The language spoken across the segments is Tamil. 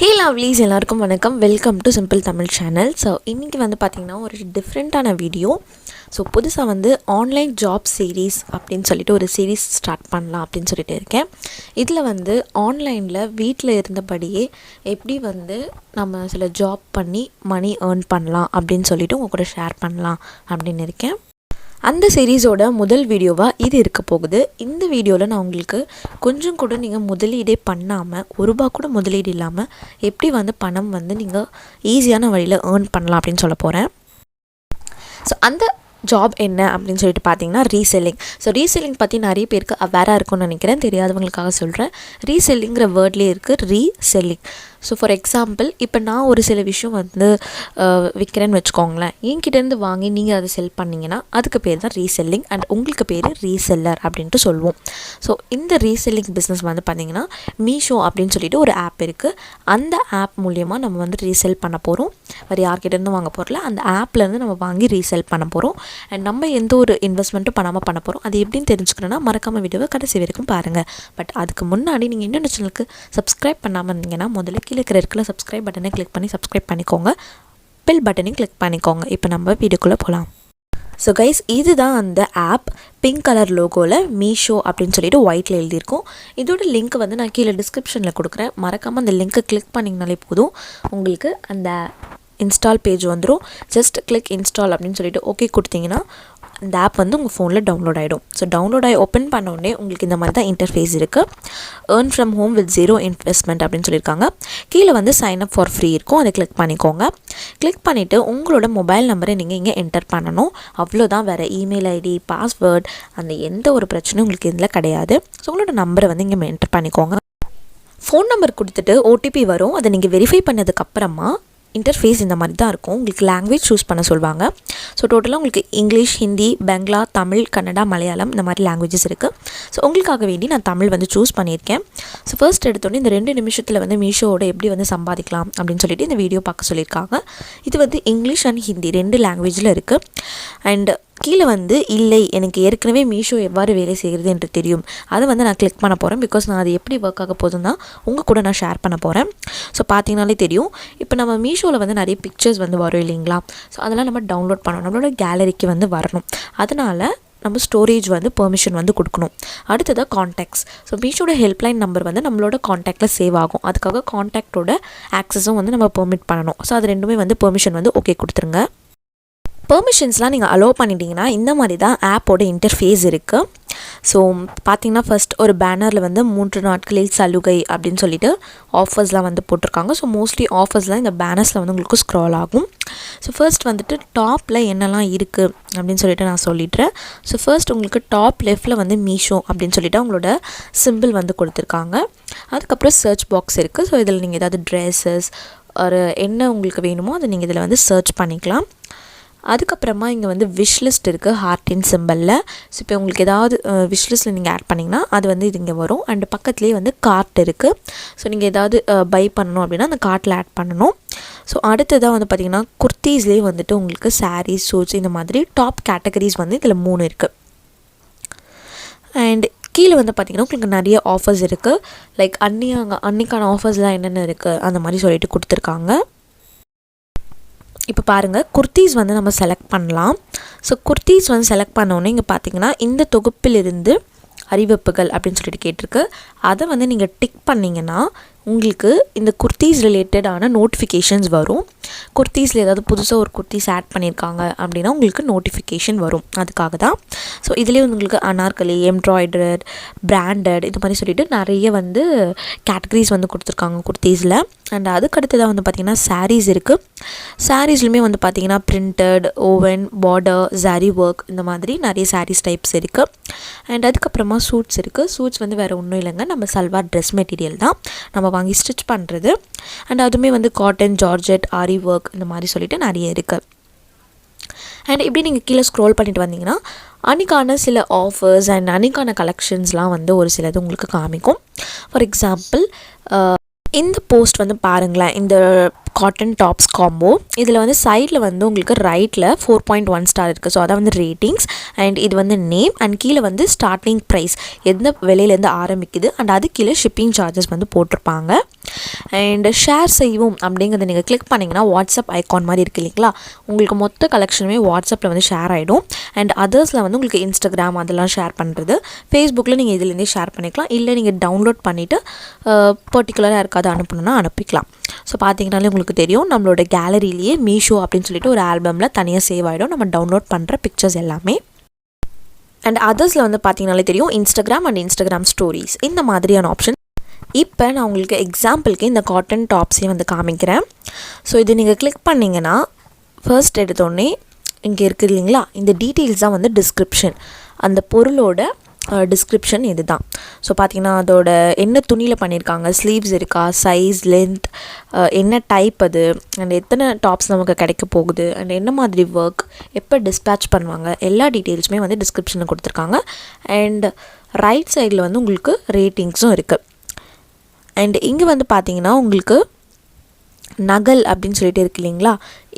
ஹே லவ்லீஸ் எல்லாருக்கும் வணக்கம். Welcome to simple Tamil channel. So இன்றைக்கி வந்து பார்த்திங்கன்னா ஒரு டிஃப்ரெண்ட்டான வீடியோ. ஸோ புதுசாக வந்து ஆன்லைன் ஜாப் சீரீஸ் அப்படின்னு சொல்லிட்டு ஒரு சீரீஸ் ஸ்டார்ட் பண்ணலாம் அப்படின்னு சொல்லிட்டு இருக்கேன். இதில் வந்து ஆன்லைனில் வீட்டில் இருந்தபடியே எப்படி வந்து நம்ம சில ஜாப் பண்ணி மணி ஏர்ன் பண்ணலாம் அப்படின்னு சொல்லிட்டு உங்கள் கூட ஷேர் பண்ணலாம் அப்படின்னு இருக்கேன். அந்த சீரீஸோட முதல் வீடியோவாக இது இருக்க போகுது. இந்த வீடியோவில் நான் உங்களுக்கு கொஞ்சம் கூட நீங்கள் முதலீடே பண்ணாமல் ரூபா கூட முதலீடு இல்லாமல் எப்படி வந்து பணம் வந்து நீங்கள் ஈஸியான வழியில் ஏர்ன் பண்ணலாம் அப்படின்னு சொல்ல போகிறேன். ஸோ அந்த ஜாப் என்ன அப்படின்னு சொல்லிட்டு பார்த்தீங்கன்னா ரீசெல்லிங். ஸோ ரீசெல்லிங் பற்றி நிறைய பேருக்கு அவேராக இருக்கும்னு நினைக்கிறேன். தெரியாதவங்களுக்காக சொல்கிறேன். ரீசெல்லிங்கிற வேர்ட்லேயே இருக்குது ரீசெல்லிங். ஸோ ஃபார் எக்ஸாம்பிள் இப்போ நான் ஒரு சில விஷயம் வந்து விற்கிறேன்னு வச்சுக்கோங்களேன். என்கிட்டேருந்து வாங்கி நீங்கள் அதை செல் பண்ணிங்கன்னா அதுக்கு பேர் தான் ரீசெல்லிங் அண்ட் உங்களுக்கு பேர் ரீசெல்லர் அப்படின்ட்டு சொல்லுவோம். ஸோ இந்த ரீசெல்லிங் பிஸ்னஸ் வந்து பார்த்திங்கன்னா மீஷோ அப்படின்னு சொல்லிட்டு ஒரு ஆப் இருக்குது. அந்த ஆப் மூலிமா நம்ம வந்து ரீசெல் பண்ண போகிறோம். வேறு யார்கிட்டேருந்து வாங்க போகிறல, அந்த ஆப்லேருந்து நம்ம வாங்கி ரீசெல் பண்ண போகிறோம். அண்ட் நம்ம எந்த ஒரு இன்வெஸ்ட்மெண்ட்டும் பண்ணாமல் பண்ண போகிறோம். அது எப்படின்னு தெரிஞ்சுக்கணுன்னா மறக்காமல் வீடியோவை கடைசி வரைக்கும் பாருங்கள். பட் அதுக்கு முன்னாடி நீங்கள் இன்னொரு சேனலுக்கு சப்ஸ்கிரைப் பண்ணாமல் இருந்தீங்கன்னா முதல்ல கீழே இருக்கிற சப்ஸ்கிரைப் பட்டனை கிளிக் பண்ணி சப்ஸ்கிரைப் பண்ணிக்கோங்க. பெல் பட்டனையும் கிளிக் பண்ணிக்கோங்க. இப்போ நம்ம வீடியோக்குள்ளே போகலாம். ஸோ கைஸ், இதுதான் அந்த ஆப். பிங்க் கலர் லோகோவில் மீஷோ அப்படின்னு சொல்லிட்டு ஒயிட்டில் எழுதியிருக்கோம். இதோட லிங்க் வந்து நான் கீழே டிஸ்கிரிப்ஷனில் கொடுக்குறேன். மறக்காமல் அந்த லிங்க்கை கிளிக் பண்ணிங்கனாலே போதும், உங்களுக்கு அந்த இன்ஸ்டால் பேஜ் வந்துடும். ஜஸ்ட் கிளிக் இன்ஸ்டால் அப்படின்னு சொல்லிட்டு ஓகே கொடுத்தீங்கன்னா இந்த ஆப் வந்து உங்கள் ஃபோனில் டவுன்லோட் ஆகிடும். ஸோ டவுன்லோட் ஆகி ஓப்பன் பண்ண உடனே உங்களுக்கு இந்த மாதிரி தான் இன்டர்ஃபேஸ் இருக்குது. Earn from home with 0 investment அப்படின்னு சொல்லியிருக்காங்க. கீழே வந்து சைன் அப் ஃபார் ஃப்ரீ இருக்கும். அதை கிளிக் பண்ணிக்கோங்க. கிளிக் பண்ணிவிட்டு உங்களோட மொபைல் நம்பரை நீங்கள் இங்கே என்டர் பண்ணணும். அவ்வளோதான். வேறு இமெயில் ஐடி, பாஸ்வேர்ட், அந்த எந்த ஒரு பிரச்சனையும் உங்களுக்கு இதில் கிடையாது. ஸோ உங்களோட நம்பரை வந்து இங்கே என்டர் பண்ணிக்கோங்க. ஃபோன் நம்பர் கொடுத்துட்டு ஓடிபி வரும். அதை நீங்கள் வெரிஃபை பண்ணதுக்கப்புறமா இன்டர்ஃபேஸ் இந்த மாதிரி தான் இருக்கும். உங்களுக்கு லாங்குவேஜ் சூஸ் பண்ண சொல்லுவாங்க. ஸோ டோட்டலாக உங்களுக்கு இங்கிலீஷ், ஹிந்தி, பெங்களா, தமிழ், கன்னடா, மலையாளம் இந்த மாதிரி லாங்குவேஜஸ் இருக்குது. ஸோ உங்களுக்காக வேண்டி நான் தமிழ் வந்து சூஸ் பண்ணியிருக்கேன். ஸோ ஃபர்ஸ்ட் எடுத்தோடனே இந்த 2 நிமிஷத்தில் வந்து மீஷோவோட எப்படி வந்து சம்பாதிக்கலாம் அப்படின்னு சொல்லிட்டு இந்த வீடியோ பார்க்க சொல்லியிருக்காங்க. இது வந்து இங்கிலீஷ் அண்ட் ஹிந்தி 2 லாங்குவேஜில் இருக்குது. அண்ட் கீழே வந்து இல்லை, எனக்கு ஏற்கனவே மீஷோ எவ்வாறு வேலை செய்கிறது என்று தெரியும், அதை வந்து நான் கிளிக் பண்ண போகிறேன். பிகாஸ் நான் அது எப்படி ஒர்க் ஆக போதுன்னா உங்கள் கூட நான் ஷேர் பண்ண போகிறேன். ஸோ பார்த்தீங்கனாலே தெரியும். இப்போ நம்ம மீஷோவில் வந்து நிறைய பிக்சர்ஸ் வந்து வரும் இல்லைங்களா. ஸோ அதெல்லாம் நம்ம டவுன்லோட் பண்ணணும். நம்மளோட கேலரிக்கு வந்து வரணும். அதனால் நம்ம ஸ்டோரேஜ் வந்து பெர்மிஷன் வந்து கொடுக்கணும். அடுத்ததாக கான்டாக்ட்ஸ். ஸோ மீஷோட ஹெல்ப்லைன் நம்பர் வந்து நம்மளோட கான்டாக்டில் சேவ் ஆகும். அதுக்காக கான்டாக்டோட ஆக்சஸும் வந்து நம்ம பெர்மிட் பண்ணணும். ஸோ அது ரெண்டுமே வந்து பெர்மிஷன் வந்து ஓகே கொடுத்துருங்க. பெர்மிஷன்ஸ்லாம் நீங்கள் அலோவ் பண்ணிட்டீங்கன்னா இந்த மாதிரி தான் ஆப்போட இன்டர்ஃபேஸ் இருக்குது. ஸோ பார்த்தீங்கன்னா ஃபஸ்ட் ஒரு பேனரில் வந்து 3 நாட்களில் சலுகை அப்படின்னு சொல்லிட்டு ஆஃபர்ஸ்லாம் வந்து போட்டிருக்காங்க. ஸோ மோஸ்ட்லி ஆஃபர்ஸ்லாம் இந்த பேனர்ஸில் வந்து உங்களுக்கு ஸ்க்ரால் ஆகும். ஸோ ஃபர்ஸ்ட் வந்துட்டு டாப்பில் என்னெல்லாம் இருக்குது அப்படின்னு சொல்லிட்டு நான் சொல்லிடுறேன். ஸோ ஃபர்ஸ்ட் உங்களுக்கு டாப் லெஃப்ட்டில் வந்து மீஷோ அப்படின்னு சொல்லிட்டு அவங்களோட சிம்பிள் வந்து கொடுத்துருக்காங்க. அதுக்கப்புறம் சர்ச் பாக்ஸ் இருக்குது. ஸோ இதில் நீங்கள் ஏதாவது ட்ரெஸ்ஸஸ் ஒரு என்ன உங்களுக்கு வேணுமோ அதை நீங்கள் இதில் வந்து சர்ச் பண்ணிக்கலாம். அதுக்கப்புறமா இங்கே வந்து விஷ்லிஸ்ட் இருக்குது ஹார்ட்டின் சிம்பிளில். ஸோ இப்போ உங்களுக்கு ஏதாவது விஷ்லிஸ்ட்டில் நீங்கள் ஆட் பண்ணிங்கன்னா அது வந்து இது இங்கே வரும். அண்ட் பக்கத்துலேயே வந்து கார்ட் இருக்குது. ஸோ நீங்கள் ஏதாவது பை பண்ணணும் அப்படின்னா அந்த கார்ட்டில் ஆட் பண்ணணும். ஸோ அடுத்ததாக வந்து பார்த்திங்கன்னா குர்த்தீஸ்லேயே வந்துட்டு உங்களுக்கு சாரீஸ், சூட்ஸ் இந்த மாதிரி டாப் கேட்டகரிஸ் வந்து இதில் 3 இருக்குது. அண்ட் கீழே வந்து பார்த்திங்கன்னா உங்களுக்கு நிறைய ஆஃபர்ஸ் இருக்குது. லைக் அன்னிக்கான ஆஃபர்ஸ்லாம் என்னென்ன இருக்குது அந்த மாதிரி சொல்லிட்டு கொடுத்துருக்காங்க. இப்போ பாருங்கள், குர்த்தீஸ் வந்து நம்ம செலக்ட் பண்ணலாம். ஸோ குர்த்தீஸ் வந்து செலக்ட் பண்ணோன்னே இங்கே பார்த்தீங்கன்னா இந்த தொகுப்பிலிருந்து அறிவிப்புகள் அப்படின்னு சொல்லிட்டு கேட்டிருக்கு. அதை வந்து நீங்கள் டிக் பண்ணிங்கன்னா உங்களுக்கு இந்த குர்த்தீஸ் ரிலேட்டடான நோட்டிஃபிகேஷன்ஸ் வரும். குர்த்தீஸில் ஏதாவது புதுசாக ஒரு குர்த்தீஸ் ஆட் பண்ணியிருக்காங்க அப்படின்னா உங்களுக்கு நோட்டிஃபிகேஷன் வரும். அதுக்காக தான். ஸோ இதுலேயே வந்து உங்களுக்கு அனார்கலி, எம்ப்ராய்டர், பிராண்டட் இது மாதிரி சொல்லிட்டு நிறைய வந்து கேட்டகரிஸ் வந்து கொடுத்துருக்காங்க குர்த்தீஸில். அண்ட் அதுக்கடுத்ததாக வந்து பார்த்திங்கன்னா சாரீஸ் இருக்குது. சாரீஸ்லையுமே வந்து பார்த்திங்கன்னா printed, woven, border, zari work இந்த மாதிரி நிறைய சாரீஸ் டைப்ஸ் இருக்குது. அண்ட் அதுக்கப்புறமா சூட்ஸ் இருக்குது. சூட்ஸ் வந்து வேறு ஒன்றும் இல்லைங்க, நம்ம சல்வார் ட்ரெஸ் மெட்டீரியல் தான் நம்ம வாங்கி ஸ்டிச் பண்ணுறது. அண்ட் அதுவுமே வந்து காட்டன், ஜார்ஜெட், ஆரி ஒர்க் இந்த மாதிரி சொல்லிட்டு நிறைய இருக்குது. அண்ட் இப்படி நீங்கள் கீழே ஸ்க்ரோல் பண்ணிட்டு வந்தீங்கன்னா அன்றைக்கான சில ஆஃபர்ஸ் அண்ட் அன்றைக்கான கலெக்ஷன்ஸ்லாம் வந்து ஒரு சிலது உங்களுக்கு காமிக்கும். ஃபார் எக்ஸாம்பிள் இந்த போஸ்ட் வந்து பாருங்களேன். இந்த காட்டன் டாப்ஸ் காம்போ. இதில் வந்து சைடில் வந்து உங்களுக்கு ரைட்டில் 4.1 ஸ்டார் இருக்குது. ஸோ அதான் வந்து ரேட்டிங்ஸ் அண்ட் இது வந்து நேம் அண்ட் கீழே வந்து ஸ்டார்டிங் ப்ரைஸ் எந்த விலையிலேருந்து ஆரம்பிக்குது அண்ட் அது கீழே ஷிப்பிங் சார்ஜஸ் வந்து போட்டிருப்பாங்க. அண்ட் ஷேர் செய்வோம் அப்படிங்கிறத நீங்கள் கிளிக் பண்ணிங்கன்னா வாட்ஸ்அப் ஐக்கான் மாதிரி இருக்குது இல்லைங்களா, உங்களுக்கு மொத்த கலெக்ஷனுமே வாட்ஸ்அப்பில் வந்து ஷேர் ஆகிடும். அண்ட் அதர்ஸில் வந்து உங்களுக்கு இன்ஸ்டாகிராம் அதெல்லாம் ஷேர் பண்ணுறது, ஃபேஸ்புக்கில் நீங்கள் இதுலேருந்தே ஷேர் பண்ணிக்கலாம். இல்லை நீங்கள் டவுன்லோட் பண்ணிவிட்டு பர்டிகுலராக யாருக்காவது அனுப்பணுன்னா அனுப்பிக்கலாம். ஸோ பார்த்தீங்கன்னாலே உங்களுக்கு தெரியும் நம்மளோட கேலரியிலேயே மீஷோ அப்படின்னு சொல்லிட்டு ஒரு ஆல்பமில் தனியாக சேவ் ஆகிடும் நம்ம டவுன்லோட் பண்ணுற பிக்சர்ஸ் எல்லாமே. அண்ட் அதர்ஸில் வந்து பார்த்தீங்கனாலே தெரியும் இன்ஸ்டாகிராம் அண்ட் இன்ஸ்டாகிராம் ஸ்டோரிஸ் இந்த மாதிரியான ஆப்ஷன். இப்போ நான் உங்களுக்கு எக்ஸாம்பிளுக்கு இந்த காட்டன் டாப்ஸையும் வந்து காமிக்கிறேன். ஸோ இது நீங்கள் கிளிக் பண்ணிங்கன்னா ஃபர்ஸ்ட் எடுத்தோடனே இங்கே இருக்குது இல்லைங்களா, இந்த டீட்டெயில்ஸ் தான் வந்து டிஸ்கிரிப்ஷன், அந்த பொருளோட டிஸ்கிரிப்ஷன் இது தான். ஸோ பார்த்திங்கன்னா அதோட என்ன துணியில் பண்ணியிருக்காங்க, ஸ்லீவ்ஸ் இருக்கா, சைஸ், லென்த், என்ன டைப் அது, அண்ட் எத்தனை டாப்ஸ் நமக்கு கிடைக்க போகுது, அண்ட் என்ன மாதிரி ஒர்க், எப்போ டிஸ்பேட்ச் பண்ணுவாங்க, எல்லா டீட்டெயில்ஸுமே வந்து டிஸ்கிரிப்ஷனில் கொடுத்துருக்காங்க. அண்ட் ரைட் சைடில் வந்து உங்களுக்கு ரேட்டிங்ஸும் இருக்குது. அண்ட் இங்கே வந்து பார்த்திங்கன்னா உங்களுக்கு நகல் அப்படின்னு சொல்லிட்டு இருக்கு இல்லைங்களா,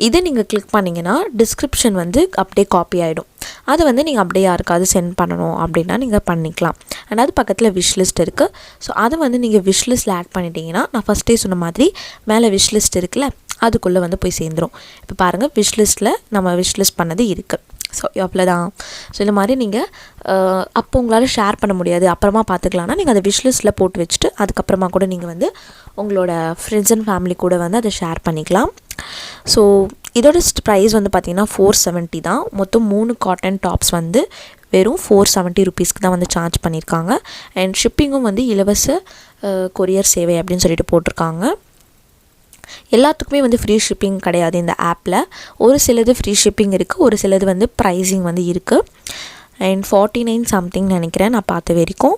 இதை நீங்கள் கிளிக் பண்ணிங்கன்னா டிஸ்கிரிப்ஷன் வந்து அப்படியே காப்பி ஆகிடும். அதை வந்து நீங்கள் அப்படியே யாருக்காவது சென்ட் பண்ணணும் அப்படின்னா நீங்கள் பண்ணிக்கலாம். அண்ட் அது பக்கத்தில் விஷ்லிஸ்ட் இருக்குது. ஸோ அதை வந்து நீங்கள் விஷ்லிஸ்ட்டில் ஆட் பண்ணிட்டீங்கன்னா நான் ஃபஸ்ட்டே சொன்ன மாதிரி மேலே விஷ்லிஸ்ட் இருக்குல்ல அதுக்குள்ளே வந்து போய் சேர்ந்துடும். இப்போ பாருங்கள் விஷ்லிஸ்ட்டில் நம்ம விஷ்லிஸ்ட் பண்ணது இருக்குது. ஸோ அவ்வளோதான். ஸோ இந்த மாதிரி நீங்கள் அப்போ உங்களால் ஷேர் பண்ண முடியாது அப்புறமா பார்த்துக்கலான்னா நீங்கள் அதை விஷ்லிஸ்ட்டில் போட்டு வச்சுட்டு அதுக்கப்புறமா கூட நீங்கள் வந்து உங்களோட ஃப்ரெண்ட்ஸ் அண்ட் ஃபேமிலி கூட வந்து அதை ஷேர் பண்ணிக்கலாம். ஸோ இதோட ப்ரைஸ் வந்து பார்த்திங்கன்னா 470 தான். மொத்தம் 3 காட்டன் டாப்ஸ் வந்து வெறும் 470 ருபீஸ்க்கு தான் வந்து சார்ஜ் பண்ணியிருக்காங்க. அண்ட் ஷிப்பிங்கும் வந்து இலவச கொரியர் சேவை அப்படின்னு சொல்லிட்டு போட்டிருக்காங்க. எல்லாத்துக்குமே வந்து ஃப்ரீ ஷிப்பிங் கிடையாது இந்த ஆப்பில். ஒரு சிலது ஃப்ரீ ஷிப்பிங் இருக்குது, ஒரு சிலது வந்து ப்ரைஸிங் வந்து இருக்குது. அண்ட் 49 சம்திங் நினைக்கிறேன் நான் பார்த்த வரைக்கும்.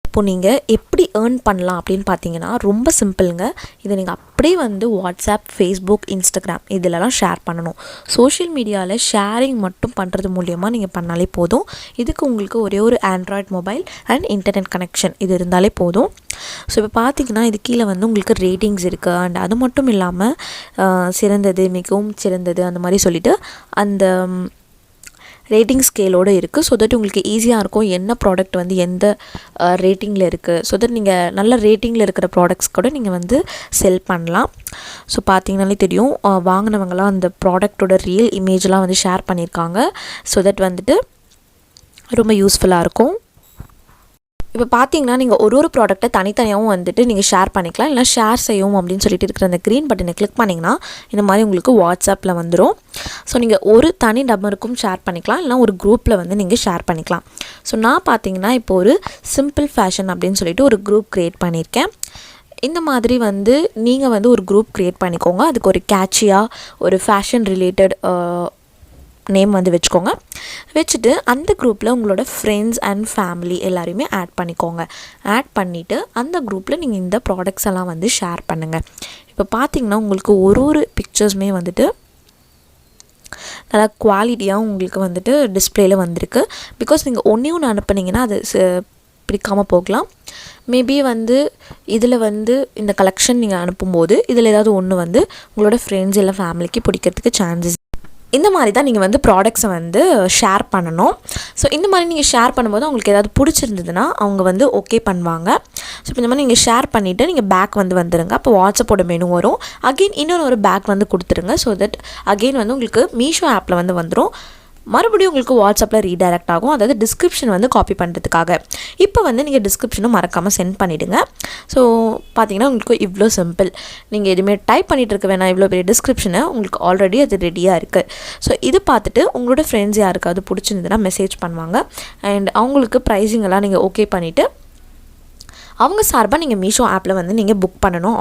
இப்போது நீங்கள் எப்படி ஏர்ன் பண்ணலாம் அப்படின்னு பார்த்தீங்கன்னா ரொம்ப சிம்பிளுங்க. இதை நீங்கள் அப்படியே வந்து வாட்ஸ்அப், ஃபேஸ்புக், இன்ஸ்டாகிராம் இதிலலாம் ஷேர் பண்ணணும். சோஷியல் மீடியாவில் ஷேரிங் மட்டும் பண்ணுறது மூலியமாக நீங்கள் பண்ணாலே போதும். இதுக்கு உங்களுக்கு ஒரே ஒரு Android mobile and internet connection இது இருந்தாலே போதும். ஸோ இப்போ பார்த்தீங்கன்னா இது கீழே வந்து உங்களுக்கு ரேட்டிங்ஸ் இருக்குது. அண்ட் அது மட்டும் இல்லாமல் சிறந்தது, மிகவும் சிறந்தது அந்த மாதிரி சொல்லிவிட்டு அந்த ரேட்டிங் ஸ்கேலோடு இருக்குது. ஸோ தட் உங்களுக்கு ஈஸியாக இருக்கும் என்ன ப்ராடக்ட் வந்து எந்த ரேட்டிங்கில் இருக்குது. ஸோ தட் நீங்கள் நல்ல ரேட்டிங்கில் இருக்கிற ப்ராடக்ட்ஸ் கூட நீங்கள் வந்து செல் பண்ணலாம். ஸோ பார்த்தீங்கனாலே தெரியும் வாங்கினவங்களாம் அந்த ப்ராடக்டோட ரியல் இமேஜெலாம் வந்து ஷேர் பண்ணியிருக்காங்க. ஸோ தட் வந்துட்டு ரொம்ப யூஸ்ஃபுல்லாக இருக்கும். இப்போ பார்த்தீங்கன்னா நீங்கள் ஒரு ப்ராடக்ட்டை தனித்தனியாகவும் வந்துட்டு நீங்கள் ஷேர் பண்ணிக்கலாம். இல்லை ஷேர் செய்யும் அப்படின்னு சொல்லிட்டு இருக்கிற அந்த க்ரீன் பட்டனை கிளிக் பண்ணிங்கன்னா இந்த மாதிரி உங்களுக்கு வாட்ஸ்அப்பில் வந்துடும். ஸோ நீங்கள் ஒரு தனி நபருக்கும் ஷேர் பண்ணிக்கலாம், இல்லைனா ஒரு குரூப்பில் வந்து நீங்கள் ஷேர் பண்ணிக்கலாம். ஸோ நான் பார்த்தீங்கன்னா இப்போ ஒரு சிம்பிள் ஃபேஷன் அப்படின்னு சொல்லிட்டு ஒரு குரூப் க்ரியேட் பண்ணியிருக்கேன். இந்த மாதிரி வந்து நீங்கள் வந்து ஒரு குரூப் க்ரியேட் பண்ணிக்கோங்க. அதுக்கு ஒரு கேட்சியாக ஒரு ஃபேஷன் ரிலேட்டட் நேம் வந்து வச்சுக்கோங்க. வச்சுட்டு அந்த குரூப்பில் உங்களோட ஃப்ரெண்ட்ஸ் அண்ட் ஃபேமிலி எல்லாரையுமே ஆட் பண்ணிக்கோங்க. ஆட் பண்ணிவிட்டு அந்த குரூப்பில் நீங்கள் இந்த ப்ராடக்ட்ஸ் எல்லாம் வந்து ஷேர் பண்ணுங்கள். இப்போ பார்த்தீங்கன்னா உங்களுக்கு ஒரு பிக்சர்ஸுமே வந்துட்டு நல்லா குவாலிட்டியாக உங்களுக்கு வந்துட்டு டிஸ்பிளேயில் வந்திருக்கு. பிகாஸ் நீங்கள் ஒன்று அனுப்புனீங்கன்னா அது பிடிக்காமல் போகலாம். மேபி வந்து இதில் வந்து இந்த கலெக்ஷன் நீங்கள் அனுப்பும்போது இதில் ஏதாவது ஒன்று வந்து உங்களோட ஃப்ரெண்ட்ஸ் இல்லை ஃபேமிலிக்கு பிடிக்கிறதுக்கு சான்சஸ். இந்த மாதிரி தான் நீங்கள் வந்து ப்ராடக்ட்ஸை வந்து ஷேர் பண்ணணும். ஸோ இந்த மாதிரி நீங்கள் ஷேர் பண்ணும்போது அவங்களுக்கு ஏதாவது பிடிச்சிருந்ததுன்னா அவங்க வந்து ஓகே பண்ணுவாங்க. ஸோ இந்த மாதிரி நீங்கள் ஷேர் பண்ணிவிட்டு நீங்கள் பேக் வந்து வந்துடுங்க. அப்போ வாட்ஸ்அப்போட மெனு வரும். அகெயின் இன்னொரு பேக் வந்து கொடுத்துருங்க. ஸோ தட் அகெயின் வந்து உங்களுக்கு மீஷோ ஆப்பில் வந்து வந்துடும். மறுபடியும் உங்களுக்கு வாட்ஸ்அப்பில் ரீடைரக்ட் ஆகும், அதாவது டிஸ்கிரிப்ஷன் வந்து காப்பி பண்ணுறதுக்காக. இப்போ வந்து நீங்கள் டிஸ்கிரிப்ஷனும் மறக்காமல் சென்ட் பண்ணிவிடுங்க. ஸோ பார்த்தீங்கன்னா உங்களுக்கு இவ்வளோ சிம்பிள். நீங்கள் எதுவுமே டைப் பண்ணிகிட்டு இருக்க வேணாம், இவ்வளோ பெரிய டிஸ்கிரிப்ஷனை உங்களுக்கு ஆல்ரெடி அது ரெடியாக இருக்குது. ஸோ இது பார்த்துட்டு உங்களோட ஃப்ரெண்ட்ஸ் யாருக்காவது பிடிச்சிருந்ததுன்னா மெசேஜ் பண்ணுவாங்க. அண்ட் அவங்களுக்கு ப்ரைஸிங் எல்லாம் நீங்கள் ஓகே பண்ணிவிட்டு அவங்க சார்பாக நீங்கள் மீஷோ ஆப்பில் வந்து நீங்கள் புக் பண்ணணும்.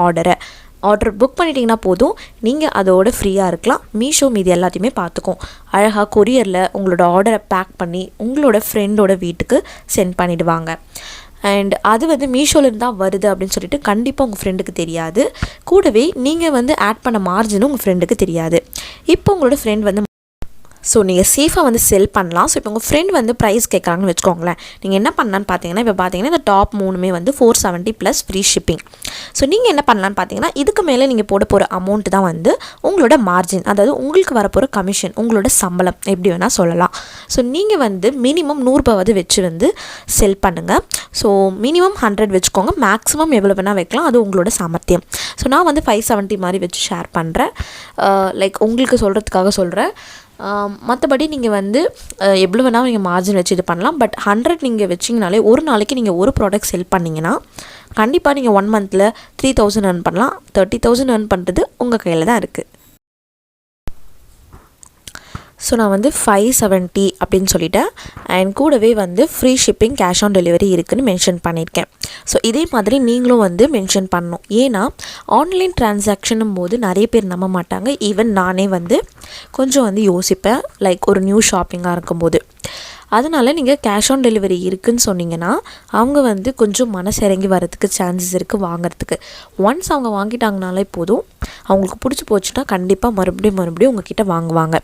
ஆர்டர் புக் பண்ணிட்டீங்கன்னா போதும், நீங்கள் அதோட ஃப்ரீயாக இருக்கலாம். மீஷோ மீது எல்லாத்தையுமே பார்த்துக்கும். அழகாக கொரியரில் உங்களோட ஆர்டரை பேக் பண்ணி உங்களோட ஃப்ரெண்டோட வீட்டுக்கு சென்ட் பண்ணிவிடுவாங்க. அண்ட் அது வந்து மீஷோலேருந்து தான் வருது அப்படின்னு சொல்லிட்டு கண்டிப்பாக உங்கள் ஃப்ரெண்டுக்கு தெரியாது. கூடவே நீங்கள் வந்து ஆட் பண்ண மார்ஜினும் உங்கள் ஃப்ரெண்டுக்கு தெரியாது. இப்போ உங்களோட ஃப்ரெண்ட் வந்து ஸோ நீங்கள் சேஃபாக வந்து செல் பண்ணலாம். ஸோ இப்போ உங்கள் ஃப்ரெண்ட் வந்து ப்ரைஸ் கேட்குறாங்கன்னு வச்சுக்கோங்களேன். நீங்கள் என்ன பண்ணலான்னு பார்த்தீங்கன்னா, இப்போ பார்த்தீங்கன்னா இந்த டாப் 3மே வந்து 470 ப்ளஸ் ஃப்ரீ ஷிப்பிங். ஸோ நீங்கள் என்ன பண்ணலான்னு பார்த்தீங்கன்னா, இதுக்கு மேலே நீங்கள் போட போகிற அமௌண்ட் தான் வந்து உங்களோட மார்ஜின், அதாவது உங்களுக்கு வரப்போகிற கமிஷன், உங்களோட சம்பளம் எப்படி வேணால் சொல்லலாம். ஸோ நீங்கள் வந்து மினிமம் 100 ரூபாவது வச்சு வந்து செல் பண்ணுங்கள். ஸோ மினிமம் 100 வச்சுக்கோங்க, மேக்ஸிமம் எவ்வளோ வேணால் வைக்கலாம், அது உங்களோட சாமர்த்தியம். ஸோ நான் வந்து 570 மாதிரி வச்சு ஷேர் பண்ணுறேன், லைக் உங்களுக்கு சொல்கிறதுக்காக சொல்கிறேன். மற்றபடி நீங்கள் வந்து எவ்வளோ வேணால் நீங்கள் மார்ஜின் வச்சு இது பண்ணலாம். பட் 100 நீங்கள் வச்சிங்கனாலே ஒரு நாளைக்கு நீங்கள் ஒரு ப்ராடக்ட் செல் பண்ணிங்கன்னா கண்டிப்பாக நீங்கள் 1 மந்தில் 3000 earn பண்ணலாம். 30,000 earn பண்ணுறது உங்கள் கையில் தான் இருக்குது. ஸோ நான் வந்து 570 அப்படின்னு சொல்லிட்டேன். அண்ட் கூடவே வந்து free shipping, cash on delivery இருக்குதுன்னு மென்ஷன் பண்ணியிருக்கேன். ஸோ இதே மாதிரி நீங்களும் வந்து மென்ஷன் பண்ணணும். ஏன்னா ஆன்லைன் டிரான்சாக்ஷனும் போது நிறைய பேர் நம்ப மாட்டாங்க. ஈவன் நானே வந்து கொஞ்சம் வந்து யோசிப்பேன், லைக் ஒரு நியூ ஷாப்பிங்காக இருக்கும்போது. அதனால் நீங்கள் கேஷ் ஆன் டெலிவரி இருக்குதுன்னு சொன்னீங்கன்னா அவங்க வந்து கொஞ்சம் மனசிறங்கி வரதுக்கு சான்சஸ் இருக்குது வாங்கிறதுக்கு. ஒன்ஸ் அவங்க வாங்கிட்டாங்கனாலே போதும், அவங்களுக்கு பிடிச்சி போச்சுன்னா கண்டிப்பாக மறுபடியும் உங்ககிட்ட வாங்குவாங்க.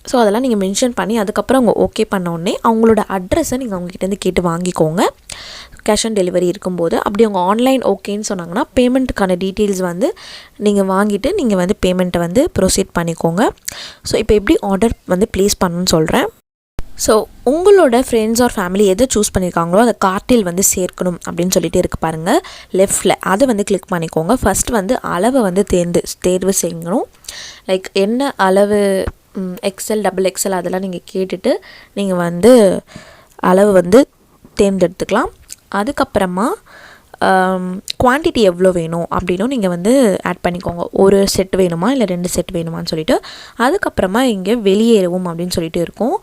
ஸோ அதெல்லாம் நீங்கள் மென்ஷன் பண்ணி அதுக்கப்புறம் அவங்க ஓகே பண்ணோடனே அவங்களோட அட்ரஸை நீங்கள் அவங்ககிட்டேருந்து கேட்டு வாங்கிக்கோங்க கேஷ் ஆன் டெலிவரி இருக்கும்போது. அப்படி அவங்க ஆன்லைன் ஓகேன்னு சொன்னாங்கன்னா பேமெண்ட்டுக்கான டீட்டெயில்ஸ் வந்து நீங்கள் வாங்கிட்டு நீங்கள் வந்து பேமெண்ட்டை வந்து ப்ரொசீட் பண்ணிக்கோங்க. ஸோ இப்போ எப்படி ஆர்டர் வந்து ப்ளேஸ் பண்ணணும்னு சொல்கிறேன். ஸோ உங்களோட ஃப்ரெண்ட்ஸ் ஆர் ஃபேமிலி எதை சூஸ் பண்ணியிருக்காங்களோ அதை கார்ட்டில் வந்து சேர்க்கணும் அப்படின்னு சொல்லிட்டு இருக்குது பாருங்கள் லெஃப்டில், அதை வந்து கிளிக் பண்ணிக்கோங்க. ஃபஸ்ட் வந்து அளவை வந்து தேர்வு செய்யணும். லைக் என்ன அளவு, எக்ஸ்எல், XXL அதெல்லாம் நீங்கள் கேட்டுட்டு நீங்கள் வந்து அளவு வந்து தேர்ந்தெடுத்துக்கலாம். அதுக்கப்புறமா குவான்டிட்டி எவ்வளோ வேணும் அப்படின்னும் நீங்கள் வந்து ஆட் பண்ணிக்கோங்க. ஒரு செட் வேணுமா இல்லை 2 செட் வேணுமான்னு சொல்லிட்டு. அதுக்கப்புறமா இங்கே வெளியேறவும் அப்படின்னு சொல்லிட்டு இருக்கும்,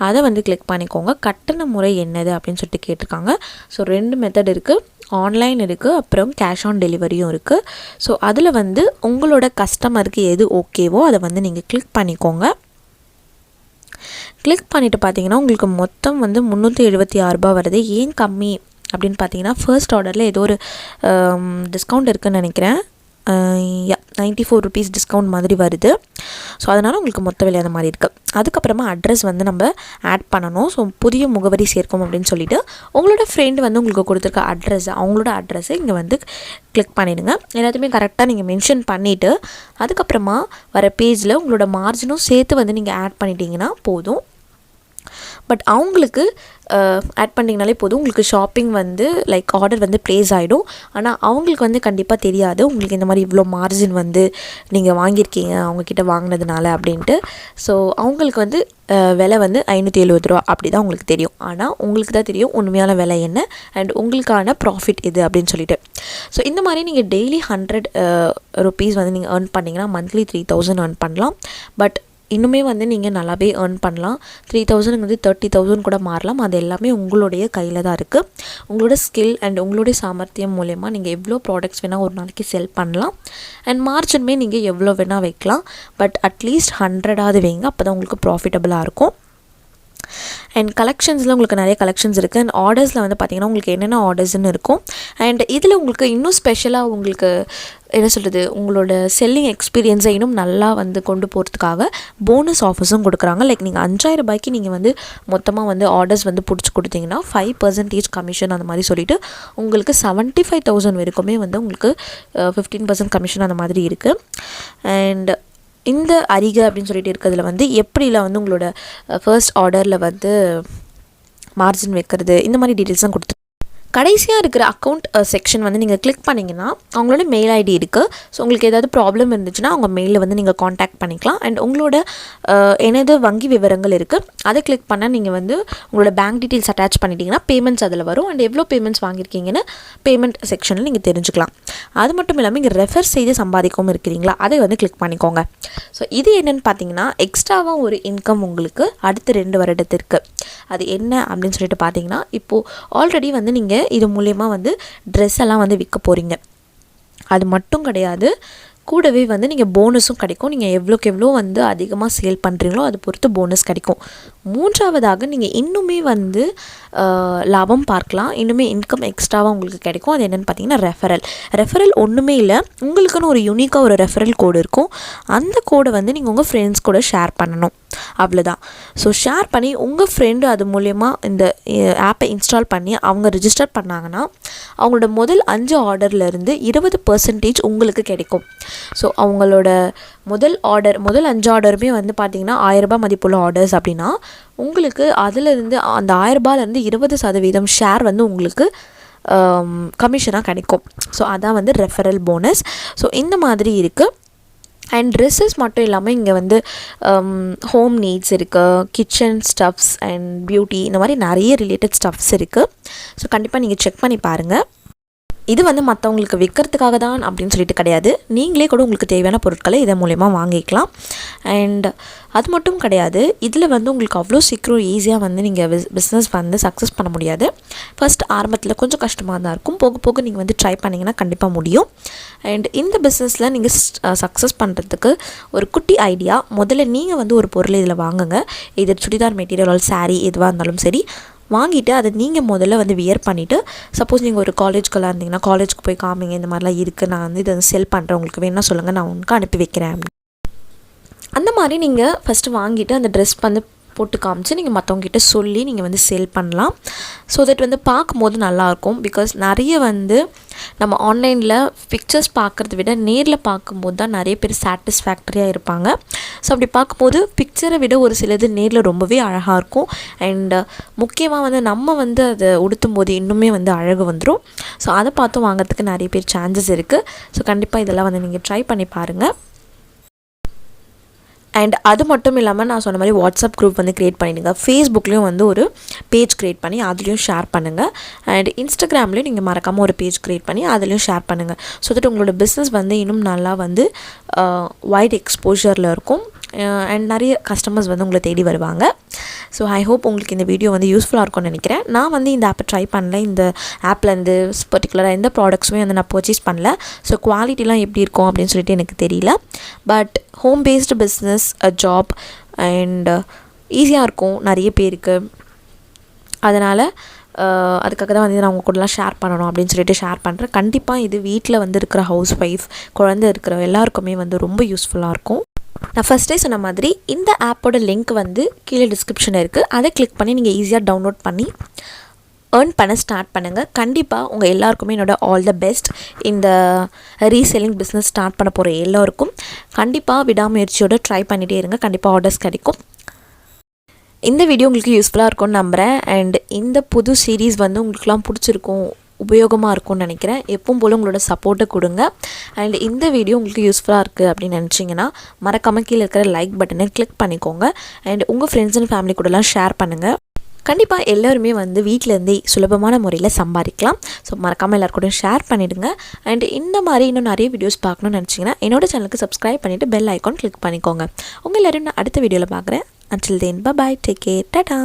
அதை வந்து கிளிக் பண்ணிக்கோங்க. கட்டண முறை என்னது அப்படின்னு சொல்லிட்டு கேட்டிருக்காங்க. ஸோ 2 மெத்தட் இருக்குது, ஆன்லைன் இருக்குது, அப்புறம் கேஷ் ஆன் டெலிவரியும் இருக்குது. ஸோ அதில் வந்து உங்களோட கஸ்டமருக்கு எது ஓகேவோ அதை வந்து நீங்கள் கிளிக் பண்ணிக்கோங்க. கிளிக் பண்ணிவிட்டு பார்த்தீங்கன்னா உங்களுக்கு மொத்தம் வந்து 376 ரூபா வருது. ஏன் கம்மி அப்படின்னு பார்த்தீங்கன்னா ஃபர்ஸ்ட் ஆர்டரில் ஏதோ ஒரு டிஸ்கவுண்ட் இருக்குதுன்னு நினைக்கிறேன். 94 rupees டிஸ்கவுண்ட் மாதிரி வருது. ஸோ அதனால் உங்களுக்கு மொத்த விலை அந்த மாதிரி இருக்குது. அதுக்கப்புறமா அட்ரஸ் வந்து நம்ம ஆட் பண்ணணும். ஸோ புதிய முகவரி சேர்க்கும் அப்படின்னு சொல்லிவிட்டு உங்களோட ஃப்ரெண்டு வந்து உங்களுக்கு கொடுத்துருக்க அவங்களோட அட்ரஸை இங்கே வந்து கிளிக் பண்ணிவிடுங்க. எல்லாத்தையுமே கரெக்டாக நீங்கள் மென்ஷன் பண்ணிவிட்டு அதுக்கப்புறமா வர பேஜில் உங்களோட மார்ஜினும் சேர்த்து வந்து நீங்கள் ஆட் பண்ணிட்டீங்கன்னா போதும். பட் அவங்களுக்கு ஆட் பண்ணிங்கனாலே போதும், உங்களுக்கு ஷாப்பிங் வந்து லைக் ஆர்டர் வந்து ப்ளேஸ் ஆகிடும். ஆனால் அவங்களுக்கு வந்து கண்டிப்பாக தெரியாது உங்களுக்கு இந்த மாதிரி இவ்வளோ மார்ஜின் வந்து நீங்கள் வாங்கியிருக்கீங்க அவங்கக்கிட்ட வாங்கினதுனால அப்படின்ட்டு. ஸோ அவங்களுக்கு வந்து விலை வந்து 570 ரூபா அப்படி தான் உங்களுக்கு தெரியும். ஆனால் உங்களுக்கு தான் தெரியும் உண்மையான விலை என்ன அண்ட் உங்களுக்கான ப்ராஃபிட் இது அப்படின்னு சொல்லிட்டு. ஸோ இந்த மாதிரி நீங்கள் டெய்லி 100 rupees வந்து நீங்கள் ஏர்ன் பண்ணிங்கன்னா மந்த்லி 3000 ஏர்ன் பண்ணலாம். பட் இன்னுமே வந்து நீங்கள் நல்லாவே ஏர்ன் பண்ணலாம். 3000 வந்து 30,000 கூட மாறலாம். அது எல்லாமே உங்களுடைய கையில் தான் இருக்குது. உங்களோட ஸ்கில் அண்ட் உங்களுடைய சாமர்த்தியம் மூலயமா நீங்கள் எவ்வளோ ப்ராடக்ட்ஸ் வேணால் ஒரு நாளைக்கு செல் பண்ணலாம். அண்ட் மார்ஜினுமே நீங்கள் எவ்வளோ வேணால் வைக்கலாம். பட் அட்லீஸ்ட் 100ஆவது வைங்க, அப்போ தான் உங்களுக்கு ப்ராஃபிட்டபுளாக இருக்கும். அண்ட் கலெக்ஷன்ஸில் உங்களுக்கு நிறைய கலெக்ஷன்ஸ் இருக்குது. அண்ட் ஆர்டர்ஸில் வந்து பார்த்திங்கன்னா உங்களுக்கு என்னென்ன ஆர்டர்ஸ்ன்னு இருக்கும். அண்ட் இதில் உங்களுக்கு இன்னும் ஸ்பெஷலாக உங்களுக்கு என்ன சொல்கிறது, உங்களோட செல்லிங் எக்ஸ்பீரியன்ஸை இன்னும் நல்லா வந்து கொண்டு போகிறதுக்காக போனஸ் ஆஃபர்ஸும் கொடுக்குறாங்க. லைக் நீங்கள் 5000 ரூபாய்க்கு நீங்கள் வந்து மொத்தமாக வந்து ஆர்டர்ஸ் வந்து பிடிச்சி கொடுத்தீங்கன்னா 5% கமிஷன் அந்த மாதிரி சொல்லிவிட்டு உங்களுக்கு 75,000 வரைக்குமே வந்து உங்களுக்கு 15% கமிஷன் அந்த மாதிரி இருக்குது. அண்ட் இந்த அரிகை அப்படின்னு சொல்லிட்டு இருக்கிறதுல வந்து எப்படிலாம் வந்து உங்களோட ஃபர்ஸ்ட் ஆர்டரில் வந்து மார்ஜின் வைக்கிறது இந்த மாதிரி டீட்டெயில்ஸ்லாம் கொடுத்து கடைசியாக இருக்கிற அக்கௌண்ட் செக்ஷன் வந்து நீங்கள் கிளிக் பண்ணிங்கன்னா அவங்களோட மெயில் ஐடி இருக்குது. ஸோ உங்களுக்கு ஏதாவது ப்ராப்ளம் இருந்துச்சுன்னா அவங்க மெயிலில் வந்து நீங்கள் காண்டாக்ட் பண்ணிக்கலாம். அண்ட் உங்களோட எனது வங்கி விவரங்கள் இருக்குது, அதை கிளிக் பண்ணால் நீங்கள் வந்து உங்களோட பேங்க் டீட்டெயில்ஸ் அட்டாச் பண்ணிட்டீங்கன்னா பேமெண்ட்ஸ் அதில் வரும். அண்ட் எவ்வளோ பேமெண்ட்ஸ் வாங்கியிருக்கீங்கன்னு பேமெண்ட் செக்ஷனில் நீங்கள் தெரிஞ்சுக்கலாம். அது மட்டும் இல்லாமல் இங்கே ரெஃபர் செய்து சம்பாதிக்கவும் இருக்கிறீங்களா, அதை வந்து கிளிக் பண்ணிக்கோங்க. ஸோ இது என்னென்னு பார்த்தீங்கன்னா எக்ஸ்ட்ராவாக ஒரு இன்கம் உங்களுக்கு அடுத்த 2 வருடத்திற்கு. அது என்ன அப்படின்னு சொல்லிட்டு பார்த்தீங்கன்னா இப்போது ஆல்ரெடி வந்து நீங்கள் இது மூலயமா வந்து ட்ரெஸ் எல்லாம் வந்து விற்க போகிறீங்க. அது மட்டும் கிடையாது, கூடவே வந்து நீங்கள் போனஸும் கிடைக்கும். நீங்கள் எவ்வளோக்கு எவ்வளோ வந்து அதிகமாக சேல் பண்ணுறீங்களோ அது பொறுத்து போனஸ் கிடைக்கும். 3ஆவதாக நீங்கள் இன்னுமே வந்து லாபம் பார்க்கலாம். இன்னுமே இன்கம் எக்ஸ்ட்ராவாக உங்களுக்கு கிடைக்கும். அது என்னென்னு பார்த்தீங்கன்னா ரெஃபரல் ஒன்றுமே இல்லை, உங்களுக்குன்னு ஒரு யூனிக்காக ஒரு ரெஃபரல் கோடு இருக்கும். அந்த கோடை வந்து நீங்கள் உங்கள் ஃப்ரெண்ட்ஸ் கூட ஷேர் பண்ணணும், அவ்வளோதான். ஸோ ஷேர் பண்ணி உங்கள் ஃப்ரெண்டு அது மூலயமா இந்த ஆப்பை இன்ஸ்டால் பண்ணி அவங்க ரிஜிஸ்டர் பண்ணாங்கன்னா அவங்களோட முதல் 5 ஆர்டர்லேருந்து 20% உங்களுக்கு கிடைக்கும். ஸோ அவங்களோட முதல் 5 ஆர்டருமே வந்து பார்த்திங்கன்னா 1000 ரூபாய் மதிப்புள்ள ஆர்டர்ஸ் அப்படின்னா உங்களுக்கு அதிலிருந்து அந்த 1000 ரூபாயிலேருந்து 20% ஷேர் வந்து உங்களுக்கு கமிஷனாக கிடைக்கும். ஸோ அதான் வந்து ரெஃபரல் போனஸ். ஸோ இந்த மாதிரி இருக்குது. அண்ட் ட்ரெஸ்ஸஸ் மட்டும் இல்லாமல் இங்கே வந்து ஹோம் நீட்ஸ் இருக்குது, கிச்சன் ஸ்டஃப்ஸ் அண்ட் பியூட்டி, இந்த மாதிரி நிறைய ரிலேட்டட் ஸ்டஃப்ஸ் இருக்குது. ஸோ கண்டிப்பாக நீங்கள் செக் பண்ணி பாருங்கள். இது வந்து மற்றவங்களுக்கு விற்கிறதுக்காக தான் அப்படின்னு சொல்லிட்டு கிடையாது, நீங்களே கூட உங்களுக்கு தேவையான பொருட்களை இதன் மூலயமா வாங்கிக்கலாம். அண்ட் அது மட்டும் கிடையாது, இதில் வந்து உங்களுக்கு அவ்வளோ சீக்கிரம் ஈஸியாக வந்து நீங்கள் பிஸ்னஸ் வந்து சக்ஸஸ் பண்ண முடியாது. ஃபஸ்ட் ஆரம்பத்தில் கொஞ்சம் கஷ்டமாக தான் இருக்கும், போக போக நீங்கள் வந்து ட்ரை பண்ணிங்கன்னா கண்டிப்பாக முடியும். அண்ட் இந்த பிஸ்னஸில் நீங்கள் சக்ஸஸ் பண்ணுறதுக்கு ஒரு குட்டி ஐடியா, முதல்ல நீங்கள் வந்து ஒரு பொருள் இதில் வாங்குங்க. இது சுடிதார் மெட்டீரியல், சாரீ எதுவாக இருந்தாலும் சரி, வாங்கிட்டு அதை நீங்கள் முதல்ல வந்து வியர் பண்ணிவிட்டு, சப்போஸ் நீங்கள் ஒரு காலேஜ்க்கெல்லாம் இருந்தீங்கன்னா காலேஜ்க்கு போய் காமிங்க, இந்த மாதிரிலாம் இருக்குது, நான் வந்து இதை செல் பண்ணுறேன், உங்களுக்கு வேணால் சொல்லுங்கள், நான் உங்களுக்கு அனுப்பி வைக்கிறேன். அந்த மாதிரி நீங்கள் ஃபஸ்ட்டு வாங்கிட்டு அந்த ட்ரெஸ் வந்து போட்டு காமிச்சு நீங்கள் மற்றவங்ககிட்ட சொல்லி நீங்கள் வந்து சேல் பண்ணலாம். ஸோ தட் வந்து பார்க்கும்போது நல்லாயிருக்கும். பிகாஸ் நிறைய வந்து நம்ம ஆன்லைனில் பிக்சர்ஸ் பார்க்குறத விட நேரில் பார்க்கும்போது தான் நிறைய பேர் சாட்டிஸ்ஃபேக்டரியாக இருப்பாங்க. ஸோ அப்படி பார்க்கும்போது பிக்சரை விட ஒரு சிலது நேரில் ரொம்பவே அழகாக இருக்கும். அண்டு முக்கியமாக வந்து நம்ம வந்து அதை உடுத்தும் போது இன்னுமே வந்து அழகு வந்துடும். ஸோ அதை பார்த்து வாங்கிறதுக்கு நிறைய பேர் சான்சஸ் இருக்குது. ஸோ கண்டிப்பாக இதெல்லாம் வந்து நீங்கள் ட்ரை பண்ணி பாருங்கள். அண்ட் அது மட்டும் இல்லாமல் நான் சொன்ன மாதிரி வாட்ஸ்அப் குரூப் வந்து க்ரியேட் பண்ணிவிடுங்க. ஃபேஸ்புக்லேயும் வந்து ஒரு பேஜ் க்ரியேட் பண்ணி அதுலேயும் ஷேர் பண்ணுங்கள். அண்ட் இன்ஸ்டாகிராம்லேயும் நீங்கள் மறக்காமல் ஒரு பேஜ் க்ரியேட் பண்ணி அதுலேயும் ஷேர் பண்ணுங்கள். ஸோ தட் உங்களோட பிஸ்னஸ் வந்து இன்னும் நல்லா வந்து வைட் எக்ஸ்போஷரில் இருக்கும். அண்ட் நிறைய கஸ்டமர்ஸ் வந்து உங்களை தேடி வருவாங்க. ஸோ ஐ ஹோப் உங்களுக்கு இந்த வீடியோ வந்து யூஸ்ஃபுல்லாக இருக்கும்னு நினைக்கிறேன். நான் வந்து இந்த ஆப்பை ட்ரை பண்ணல, இந்த ஆப்லேருந்து பர்டிகுலராக எந்த ப்ராடக்ட்ஸுமே வந்து நான் பர்ச்சேஸ் பண்ணல. ஸோ குவாலிட்டிலாம் எப்படி இருக்கும் அப்படின்னு சொல்லிட்டு எனக்கு தெரியல. But home based business job and ஈஸியாக இருக்கும் நிறைய பேருக்கு. அதனால் அதுக்காக தான் வந்து நான் உங்கள் கூடலாம் ஷேர் பண்ணணும் அப்படின்னு சொல்லிட்டு ஷேர் பண்ணுறேன். கண்டிப்பாக இது வீட்டில் வந்து இருக்கிற ஹவுஸ் ஒய்ஃப், குழந்தை இருக்கிற எல்லாருக்குமே வந்து ரொம்ப யூஸ்ஃபுல்லாக இருக்கும். நான் ஃபஸ்ட்டே சொன்ன மாதிரி இந்த ஆப்போட லிங்க் வந்து கீழே டிஸ்கிரிப்ஷனில் இருக்குது. அதை கிளிக் பண்ணி நீங்கள் ஈஸியாக டவுன்லோட் பண்ணி ஏர்ன் பண்ண ஸ்டார்ட் பண்ணுங்கள். கண்டிப்பாக உங்கள் எல்லாருக்குமே என்னோட ஆல் த பெஸ்ட். இந்த ரீசெல்லிங் பிஸ்னஸ் ஸ்டார்ட் பண்ண போகிற எல்லோருக்கும் கண்டிப்பாக விடாமுயற்சியோடு ட்ரை பண்ணிகிட்டே இருங்க, கண்டிப்பாக ஆர்டர்ஸ் கிடைக்கும். இந்த வீடியோ உங்களுக்கு யூஸ்ஃபுல்லாக இருக்கும்னு நம்புகிறேன். அண்ட் இந்த புது சீரீஸ் வந்து உங்களுக்குலாம் பிடிச்சிருக்கும், உபயோகமாக இருக்கும்னு நினைக்கிறேன். எப்பவும் போல் உங்களோட சப்போர்ட்டை கொடுங்க. அண்ட் இந்த வீடியோ உங்களுக்கு யூஸ்ஃபுல்லாக இருக்குது அப்படின்னு நினச்சிங்கன்னா மறக்காமல் கீழே இருக்கிற லைக் பட்டனை கிளிக் பண்ணிக்கோங்க. அண்ட் உங்கள் ஃப்ரெண்ட்ஸ் அண்ட் ஃபேமிலி கூடலாம் ஷேர் பண்ணுங்கள். கண்டிப்பாக எல்லோருமே வந்து வீட்டிலேருந்தே சுலபமான முறையில் சம்பாதிக்கலாம். ஸோ மறக்காமல் எல்லாருக்கூடையும் ஷேர் பண்ணிவிடுங்க. அண்ட் இந்த மாதிரி இன்னும் நிறைய வீடியோஸ் பார்க்கணும்னு நினச்சிங்கன்னா என்னோட சேனலுக்கு சப்ஸ்கிரைப் பண்ணிவிட்டு பெல் ஐக்கான் கிளிக் பண்ணிக்கோங்க. உங்கள் எல்லோரும் நான் அடுத்த வீடியோவில் பார்க்குறேன். Until then, bye-bye, take care, ta-ta.